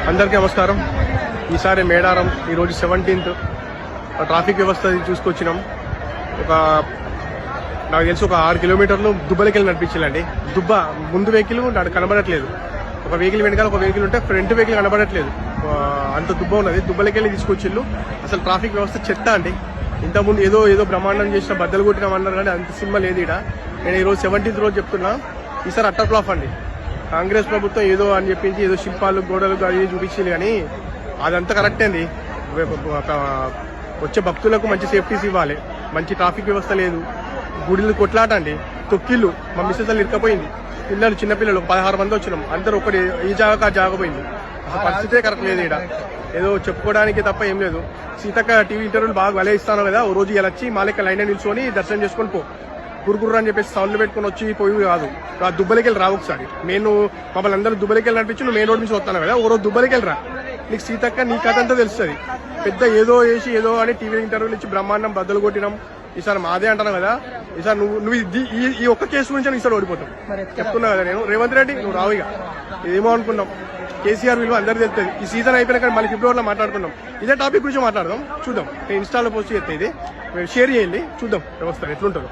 అందరికీ నమస్కారం. ఈసారి మేడారం ఈరోజు 17th ట్రాఫిక్ వ్యవస్థ చూసుకొచ్చినాం. నాకు తెలిసి ఒక 6 కిలోమీటర్లు దుబ్బలకెళ్ళి నడిపించాలండి. దుబ్బ ముందు వెహికల్ కనబడట్లేదు, ఒక వెహికల్ వెనకాల ఒక వెహికల్ ఉంటే ఫ్రంట్ వెహికల్ కనబడట్లేదు, అంత దుబ్బ ఉన్నది. దుబ్బలకెళ్ళి తీసుకొచ్చిళ్ళు. అసలు ట్రాఫిక్ వ్యవస్థ చెత్త అండి. ఇంతకుముందు ఏదో బ్రహ్మాండం చేసిన బద్దలు కొట్టినామన్నారు కానీ అంత సినిమా లేదు ఇక్కడ. నేను ఈరోజు 17th రోజు చెప్తున్నా, ఈసారి అట్టర్ ఫ్లాప్ అండి. కాంగ్రెస్ ప్రభుత్వం ఏదో అని చెప్పించి ఏదో శిల్పాలు గోడలు అవి చూపించింది కానీ అదంతా కరెక్టే అండి. వచ్చే భక్తులకు మంచి సేఫ్టీస్ ఇవ్వాలి, మంచి ట్రాఫిక్ వ్యవస్థ లేదు. గుడిలు కొట్లాట అండి, తొక్కిళ్ళు. మా మిస్సెస్ ఇరుకపోయింది, పిల్లలు చిన్నపిల్లలు 16 మంది వచ్చినాం, అందరూ ఒకటి ఈ జాగా జాగపోయింది. అసలు పరిస్థితే కరెక్ట్ లేదు ఇక్కడ. ఏదో చెప్పుకోవడానికి తప్ప ఏం లేదు. సీతక్క టీవీ ఇంటర్వ్యూలు బాగా వలే ఇస్తాను కదా, ఓ రోజు ఇలా వచ్చి మా లెక్క లైన్ నిల్చొని దర్శనం చేసుకొని పో, గురుగుర్రు అని చెప్పేసి సౌండ్లు పెట్టుకుని వచ్చి పోయి కాదు. ఆ దుబ్బలకెళ్ళి రా ఒకసారి. నేను మమ్మల్ని అందరూ దుబ్బలకెళ్ళి నడిపించి నువ్వు మెయిన్ రోడ్ నుంచి వస్తాను కదా, ఓ రోజు దుబ్బలకెళ్ళి రా, నీకు సీతక్క నీ కథ అంతా తెలుస్తుంది. పెద్ద ఏదో వేసి ఏదో అని టీవీ ఇంటర్వ్యూలు ఇచ్చి బ్రహ్మాండం బద్దలు కొట్టినాం. ఈసారి మాదే అంటాను కదా, ఈసారి నువ్వు ఈ ఒక్క కేసు గురించి ఈసారి ఓడిపోతావు చెప్తున్నా కదా నేను. రేవంత్ రెడ్డి నువ్వు రావు, ఇక ఏమో అనుకున్నాం. కేసీఆర్ విలువ అందరూ తెలుస్తుంది. ఈ సీజన్ అయిపోయినాక మళ్ళీ ఫిబ్రవరిలో మాట్లాడుకున్నాం. ఇదే టాపిక్ గురించి మాట్లాడదాం, చూద్దాం. నేను ఇన్స్టాలో పోస్ట్ చేస్తే ఇది షేర్ చేయండి, చూద్దాం వ్యవస్థ ఎట్లుంటుందో.